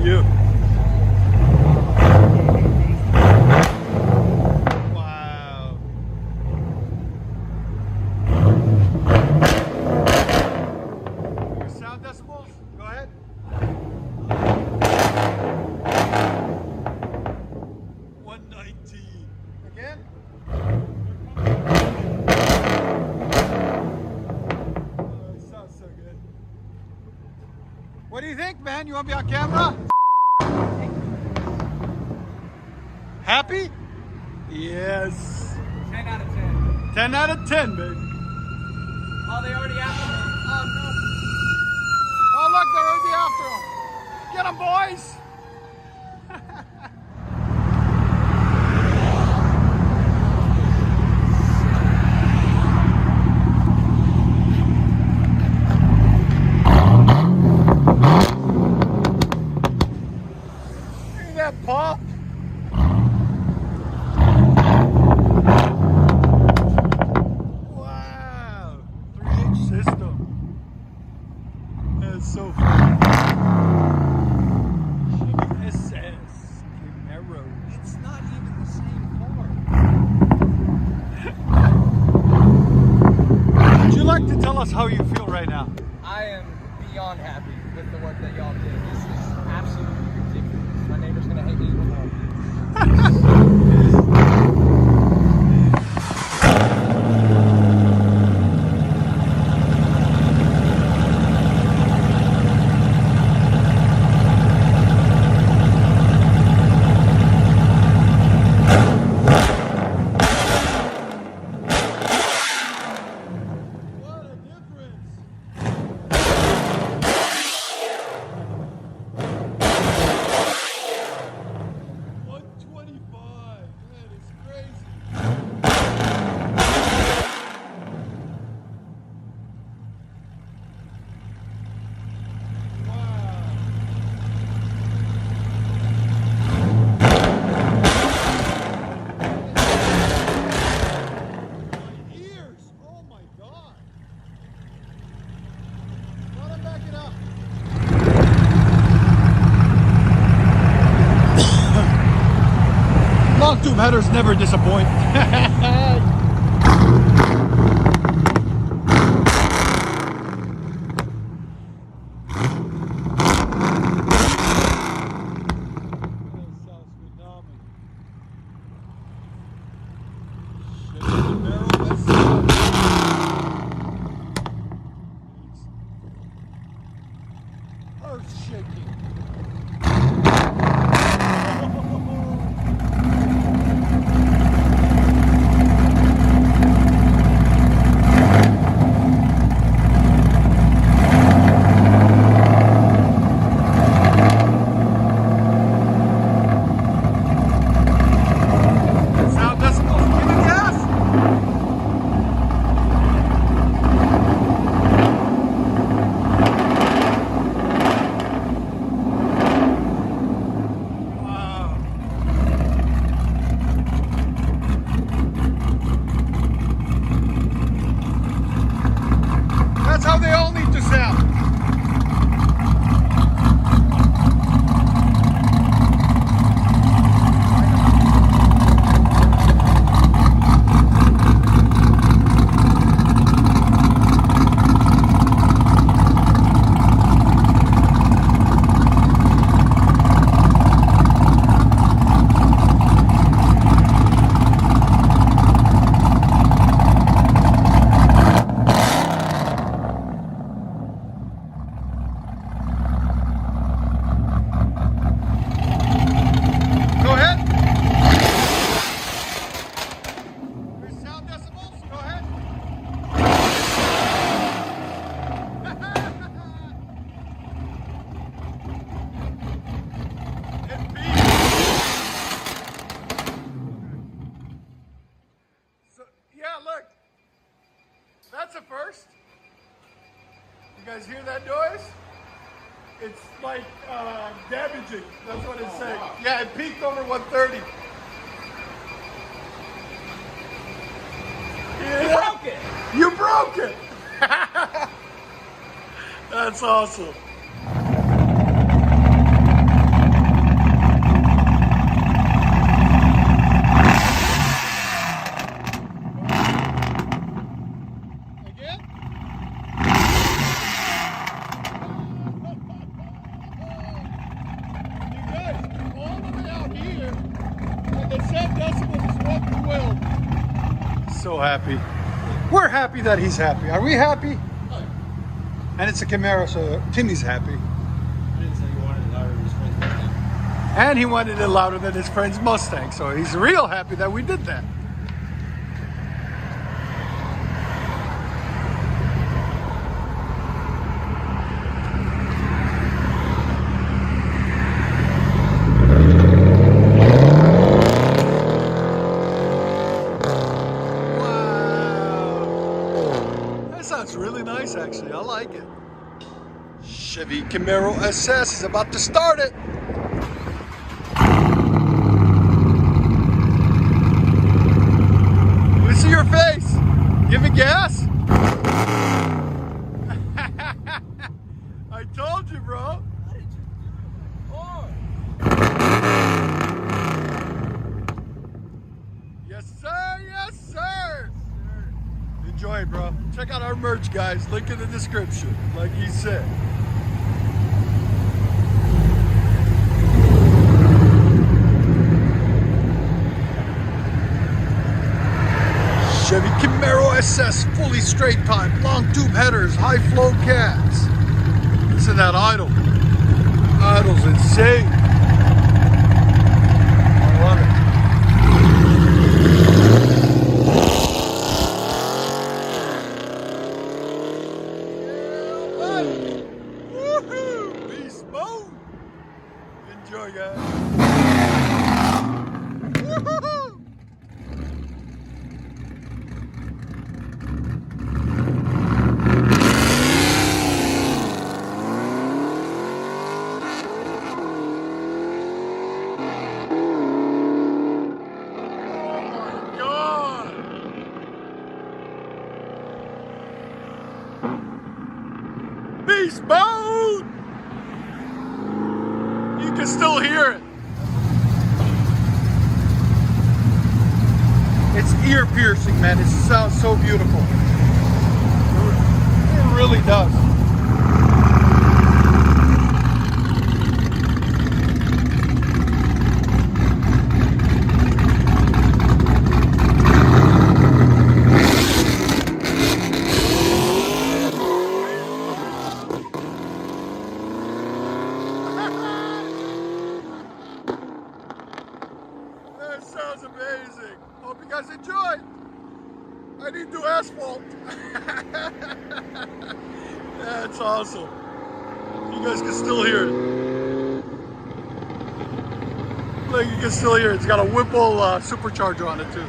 you. Wow. Your sound decibels? Go ahead. 119. Again? Oh, it sounds so good. What do you think, man? You want to be on camera? Happy? Yes. 10 out of 10. 10 out of 10, baby. Oh, they already after me. Oh, no. Oh, look, they're already after him. Get him, boys. Look at that pop. Wow. 3H system. That's so fun. Chevy SS Camaro. It's not even the same car. Would you like to tell us how you feel right now? I am beyond happy with the work that y'all did. This is absolutely ridiculous. My neighbor's going to hate me even more. What a difference! $125. That is crazy. Wow. My ears! Oh my God! Let him back it up. Long tube headers never disappoint. Earth shaking. Sound decibels, give it gas. Wow. That's how they all need to sound. Go ahead. Your sound decibels, go ahead. It beats. So, yeah, look. That's a first. You guys hear that noise? It's like damaging. That's what it's saying. Yeah, it peaked over 130. You broke it. That's awesome. so happy. We're happy that he's happy. Are we happy? And it's a Camaro, so Timmy's happy. I didn't say you wanted it louder than his friend's Mustang. And he wanted it louder than his friend's Mustang, so he's real happy that we did that. Sounds really nice, actually. I like it. Chevy Camaro SS is about to start it. Let me see your face. Give it gas. I told you, bro. What did you do? Yes, sir. Yes, sir. Enjoy, bro. Check out our merch, guys. Link in the description, like he said. Chevy Camaro SS, fully straight pipe, long tube headers, high flow cats. Listen to that idle. Idle's insane. I love it. Woohoo! Beast mode! Enjoy, guys. Woohoo! Beast mode! You can still hear it. It's ear piercing, man. It sounds so beautiful. It really does. That sounds amazing. Hope you guys enjoyed. I didn't do asphalt. That's awesome. You guys can still hear it. Like you can still hear it. It's got a Whipple supercharger on it too.